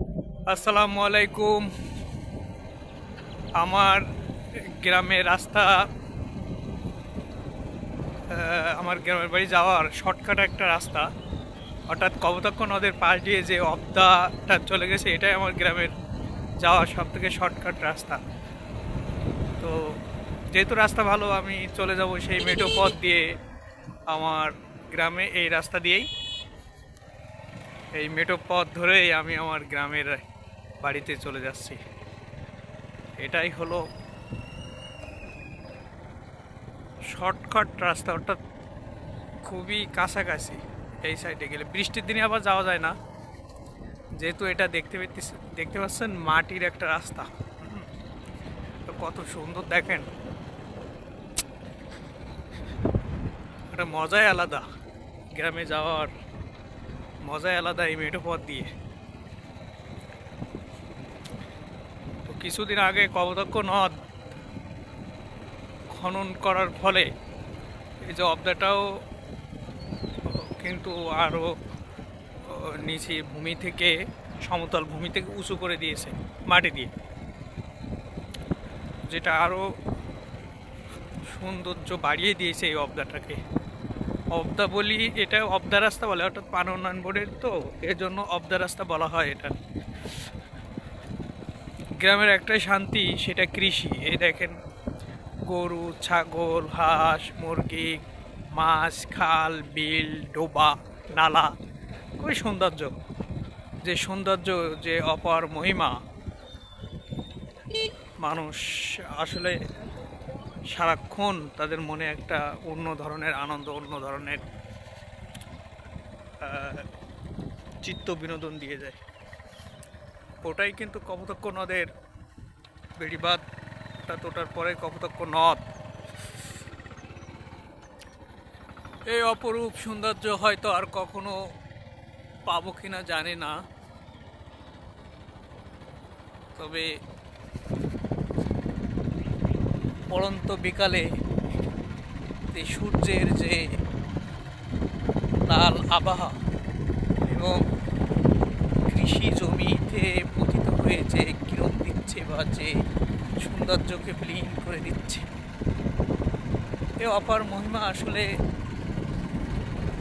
আসসালামু আলাইকুম। আমার গ্রামের রাস্তা, আমার গ্রামের বাড়ি যাওয়ার শর্টকাট একটা রাস্তা। হঠাৎ কপোতাক্ষ নদের পাশ দিয়ে যে অবদাটা চলে গেছে, এটাই আমার গ্রামের যাওয়ার সব থেকে শর্টকাট রাস্তা। তো যেহেতু রাস্তা ভালো, আমি চলে যাব সেই মেঠো পথ দিয়ে আমার গ্রামে। এই রাস্তা দিয়েই, এই মেঠো পথ ধরেই আমি আমার গ্রামের বাড়িতে চলে যাচ্ছি। এটাই হলো শর্টকাট রাস্তা, অর্থাৎ খুবই কাছাকাছি। এই সাইডে গেলে বৃষ্টির দিনে আবার যাওয়া যায় না, যেহেতু এটা দেখতে পাচ্ছেন মাটির একটা রাস্তা। তো কত সুন্দর দেখেন, একটা মজাই আলাদা। গ্রামে যাওয়ার মজাই আলাদা এই মেঠো পথ দিয়ে। তো কিছুদিন আগে কপোতাক্ষ নদ খনন করার ফলে এই যে অবদাটাও কিন্তু আরও নিচে ভূমি থেকে, সমতল ভূমি থেকে উঁচু করে দিয়েছে মাটি দিয়ে, যেটা আরও সৌন্দর্য বাড়িয়ে দিয়েছে এই অবদাটাকে। অবদা বলি, এটা অবদা রাস্তা বলে, অর্থাৎ পানি উন্নয়ন বোর্ডের, তো এর জন্য অবদা রাস্তা বলা হয় এটা। গ্রামের একটাই শান্তি, সেটা কৃষি। এই দেখেন গরু, ছাগল, হাঁস, মুরগি, মাছ, খাল, বিল, ডোবা, নালা, খুবই সৌন্দর্য। যে সৌন্দর্য, যে অপার মহিমা, মানুষ আসলে সারাক্ষণ তাদের মনে একটা অন্য ধরনের আনন্দ, অন্য ধরনের চিত্ত বিনোদন দিয়ে যায়। ওটাই কিন্তু কপোতাক্ষ নদের বেড়িবাঁধটা তোটার পরে কপোতাক্ষ নদ। এই অপরূপ সৌন্দর্য হয়তো আর কখনো পাবো কিনা জানি না, তবে পড়ন্ত বিকালে এই সূর্যের যে লাল আবহাওয়া এবং কৃষি জমিতে পতিত হয়ে যে কিরণ দিচ্ছে বা যে সৌন্দর্যকে বিলীন করে দিচ্ছে, এ অপার মহিমা আসলে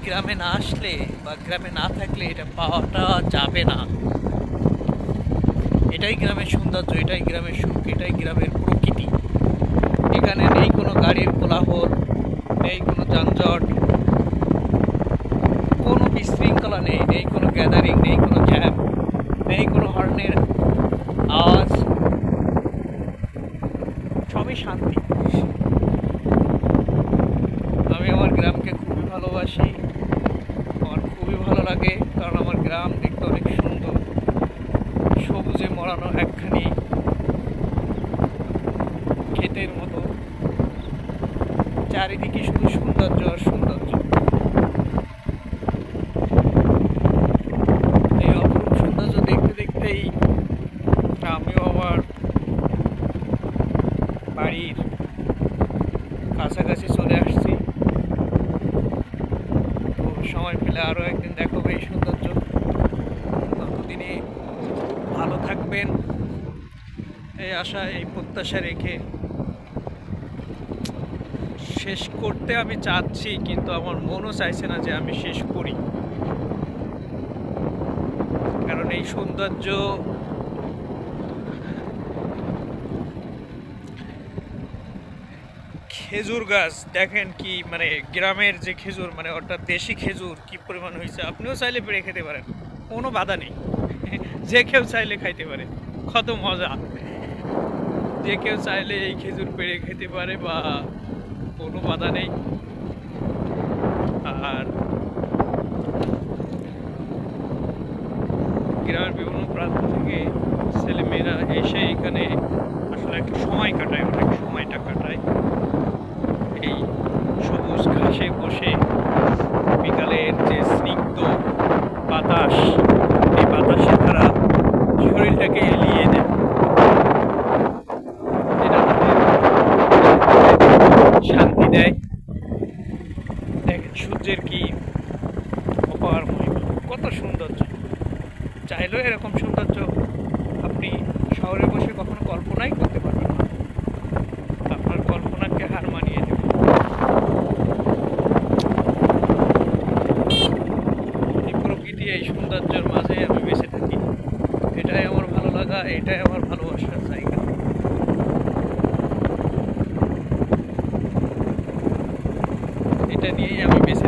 গ্রামে না আসলে বা গ্রামে না থাকলে এটা পাওয়াটা যাবে না। এটাই গ্রামের সৌন্দর্য, এটাই গ্রামের সুখ, এটাই গ্রামের প্রকৃতি। এখানে নেই কোনো গাড়ির কোলাহল, নেই কোনো যানজট, কোনো বিশৃঙ্খলা নেই, নেই কোনো গ্যাদারিং, নেই কোনো জ্যাম, নেই কোনো হর্নের আওয়াজ, সবই শান্তি। আমি আমার গ্রামকে খুবই ভালোবাসি, আমার খুবই ভালো লাগে, কারণ আমার গ্রাম দেখতে অনেক সুন্দর, সবুজে মরানো একখানি ক্ষেতের মতো, চারিদিকে শুধু সৌন্দর্য আর সৌন্দর্য। এই অপরূপ সৌন্দর্য দেখতে দেখতেই আমিও আমার বাড়ির কাছাকাছি চলে আসছি। তো সময় পেলে আরও একদিন দেখাবো এই সৌন্দর্য। ততদিনে ভালো থাকবেন, এই আশা, এই প্রত্যাশা রেখে শেষ করতে আমি চাচ্ছি, কিন্তু আমার মনও চাইছে না যে আমি শেষ করি, কারণ এই সৌন্দর্য খেজুর গাছ দেখেন কি, মানে গ্রামের যে খেজুর, মানে অর্থাৎ দেশি খেজুর কি পরিমাণ হয়েছে। আপনিও চাইলে পেড়ে খেতে পারেন, কোনো বাধা নেই, যে কেউ চাইলে খাইতে পারে, কত মজা। যে কেউ চাইলে এই খেজুর পেড়ে খেতে পারে, বা কোনো বাধা নেই। আর গ্রামের বিভিন্ন প্রান্ত থেকে ছেলেমেয়েরা এসে এখানে আসলে একটু সময় কাটায়, অনেক সময়টা কাটায় এই সবুজ ঘাসে বসে। বিকালের যে স্নিগ্ধ বাতাস, এই বাতাসে তারা শরীরটাকে এলিয়ে দেয়, যেটা শান্তি দেয়। দেখেন সূর্যের কি অপার মহিমা, কত সৌন্দর্য। চাইলেও এরকম সৌন্দর্য আপনি শহরে বসে কখনো কল্পনাই করতে পারবেন না। আপনার কল্পনাকে হার মানিয়ে দেবে। এই প্রকৃতি, এই সৌন্দর্যের মাঝে আমি বেঁচে থাকি। এটাই আমার ভালো লাগা, এটাই আমার ভালোবাসার জায়গা। এটা নিয়েই আমি বেঁচে